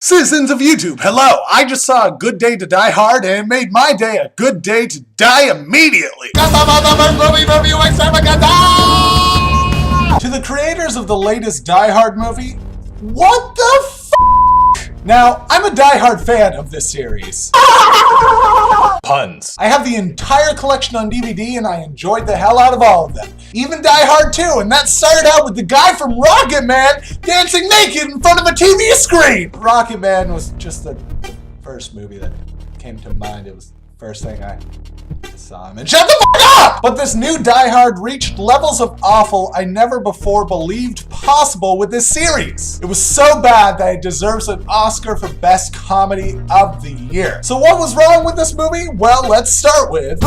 Citizens of YouTube, hello! I just saw A Good Day to Die Hard and it made my day a good day to die immediately! Gustavostopher movie Extravaganza! To the creators of the latest Die Hard movie, what the f***? Now, I'm a Die Hard fan of this series. Puns. I have the entire collection on DVD and I enjoyed the hell out of all of them. Even Die Hard 2, and that started out with the guy from Rocket Man dancing naked in front of a TV screen! Rocket Man was just the first movie that came to mind. It was the first thing I saw him in. Shut the fuck up! But this new Die Hard reached levels of awful I never before believed possible with this series. It was so bad that it deserves an Oscar for Best Comedy of the Year. So what was wrong with this movie? Well, let's start with...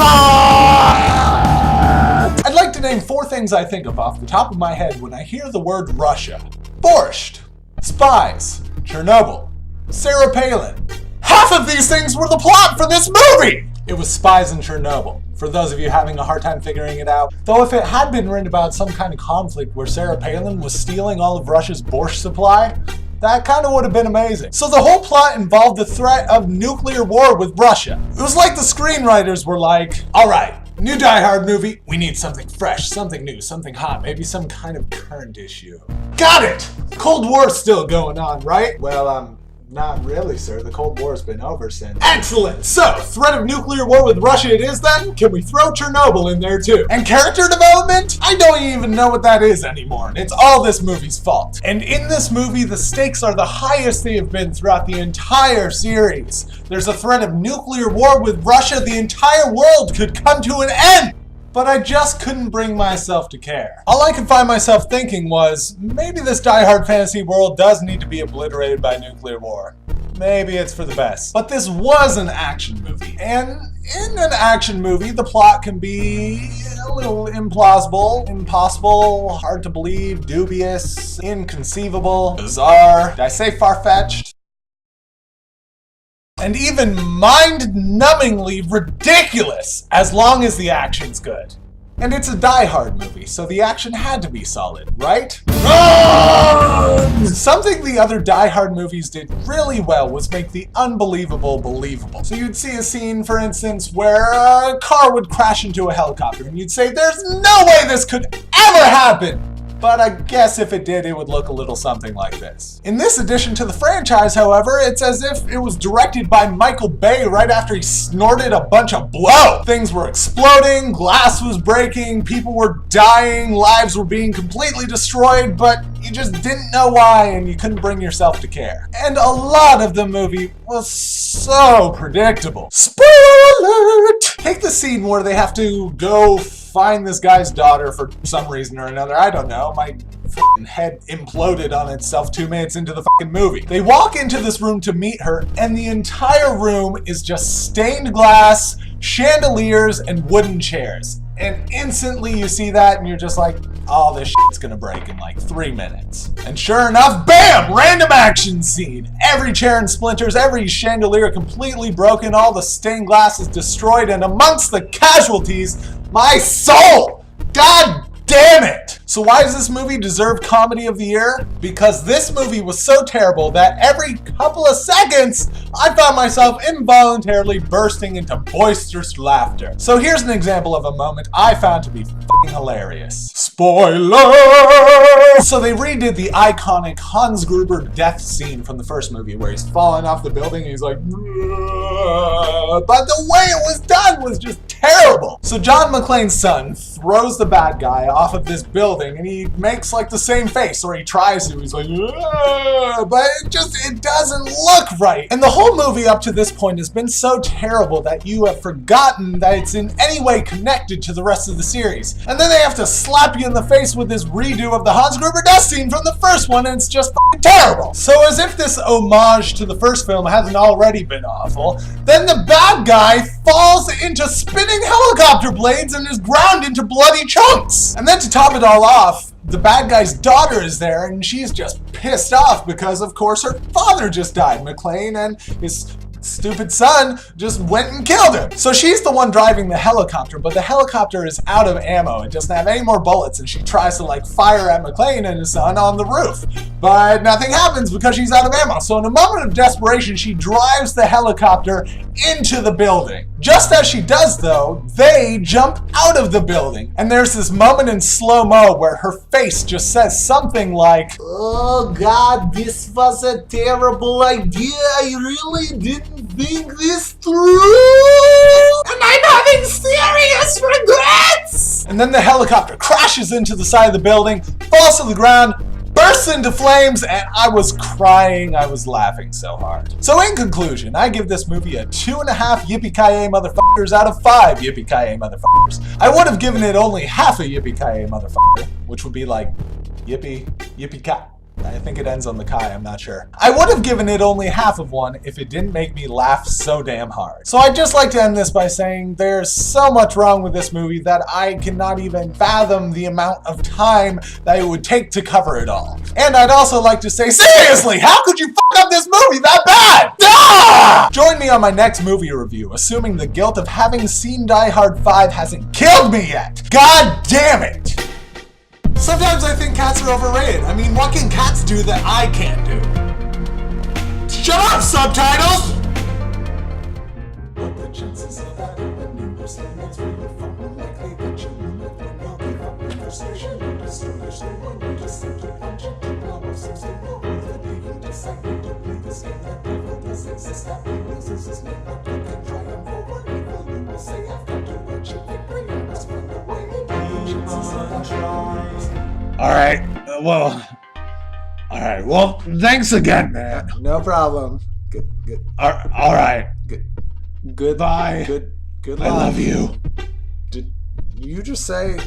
I'd like to name 4 things I think of off the top of my head when I hear the word Russia. Borscht, spies, Chernobyl, Sarah Palin. Half of these things were the plot for this movie! It was spies in Chernobyl, for those of you having a hard time figuring it out. Though if it had been written about some kind of conflict where Sarah Palin was stealing all of Russia's borscht supply, that kind of would have been amazing. So the whole plot involved the threat of nuclear war with Russia. It was like the screenwriters were like, alright, new Die Hard movie, we need something fresh, something new, something hot, maybe some kind of current issue. Got it! Cold War's still going on, right? Well, not really, sir. The Cold War's been over since. Excellent! So, threat of nuclear war with Russia it is then? Can we throw Chernobyl in there too? And character development? I don't even know what that is anymore, and it's all this movie's fault. And in this movie, the stakes are the highest they have been throughout the entire series. There's a threat of nuclear war with Russia. The entire world could come to an end! But I just couldn't bring myself to care. All I could find myself thinking was, maybe this Die Hard fantasy world does need to be obliterated by nuclear war. Maybe it's for the best. But this was an action movie, and in an action movie, the plot can be a little implausible, impossible, hard to believe, dubious, inconceivable, bizarre. Did I say far-fetched? And even mind-numbingly ridiculous, as long as the action's good. And it's a Die Hard movie, so the action had to be solid, right? Run! Something the other Die Hard movies did really well was make the unbelievable believable. So you'd see a scene, for instance, where a car would crash into a helicopter, and you'd say, there's no way this could ever happen! But I guess if it did, it would look a little something like this. In this addition to the franchise, however, it's as if it was directed by Michael Bay right after he snorted a bunch of blow. Things were exploding, glass was breaking, people were dying, lives were being completely destroyed, but you just didn't know why and you couldn't bring yourself to care. And a lot of the movie was so predictable. Spoiler alert! Take the scene where they have to go find this guy's daughter for some reason or another. I don't know. My f***ing head imploded on itself 2 minutes into the f***ing movie. They walk into this room to meet her, and the entire room is just stained glass, chandeliers, and wooden chairs. And instantly you see that and you're just like, oh, this shit's gonna break in like 3 minutes. And sure enough, bam! Random action scene. Every chair in splinters, every chandelier completely broken, all the stained glass is destroyed, and amongst the casualties, my soul! God damn it! So why does this movie deserve Comedy of the Year? Because this movie was so terrible that every couple of seconds, I found myself involuntarily bursting into boisterous laughter. So here's an example of a moment I found to be f***ing hilarious. Spoiler! So they redid the iconic Hans Gruber death scene from the first movie where he's falling off the building and he's like, but the way it was done was just terrible. So John McClane's son throws the bad guy off of this building and he makes like the same face, or he tries to, he's like, but it doesn't look right. And the whole movie up to this point has been so terrible that you have forgotten that it's in any way connected to the rest of the series. And then they have to slap you in the face with this redo of the Hans Gruber death scene from the first one, and it's just f***ing terrible. So as if this homage to the first film hasn't already been awful, then the bad guy falls into spinning helicopter blades and is ground into bloody chunks. And then to top it all off, the bad guy's daughter is there and she's just pissed off because of course her father just died, McClane, and his stupid son just went and killed him. So she's the one driving the helicopter, but the helicopter is out of ammo. It doesn't have any more bullets, and she tries to like fire at McClane and his son on the roof. But nothing happens because she's out of ammo. So in a moment of desperation, she drives the helicopter into the building. Just as she does though, they jump out of the building. And there's this moment in slow-mo where her face just says something like, "Oh God, this was a terrible idea. I really didn't think this through. And I'm having serious regrets." And then the helicopter crashes into the side of the building, falls to the ground, bursts into flames, and I was crying. I was laughing so hard. So in conclusion, I give this movie a 2.5 yippee-ki-yay motherfuckers out of 5 yippee-ki-yay motherfuckers. I would have given it only half a yippee-ki-yay motherfucker, which would be like yippee-ki. I think it ends on the Kai, I'm not sure. I would have given it only half of one if it didn't make me laugh so damn hard. So I'd just like to end this by saying there's so much wrong with this movie that I cannot even fathom the amount of time that it would take to cover it all. And I'd also like to say, seriously, how could you fuck up this movie that bad? Ah! Join me on my next movie review, assuming the guilt of having seen Die Hard 5 hasn't killed me yet. God damn it! Sometimes I think cats are overrated. I mean, what can cats do that I can't do? Shut up, subtitles! What the chances of that happening? There's limits where you're from. Unlikely that you limit when you'll give up conversation. You just understand when you just simply punch it. The power seems to roll with the day you decide to play this game. That evil does exist. That loses his name, but you can triumph over evil. You will say, I've got to achieve victory. I must find a way. Well, thanks again, man. No problem. Good. All right. Goodbye. Good. Good I luck. love you. Did you just say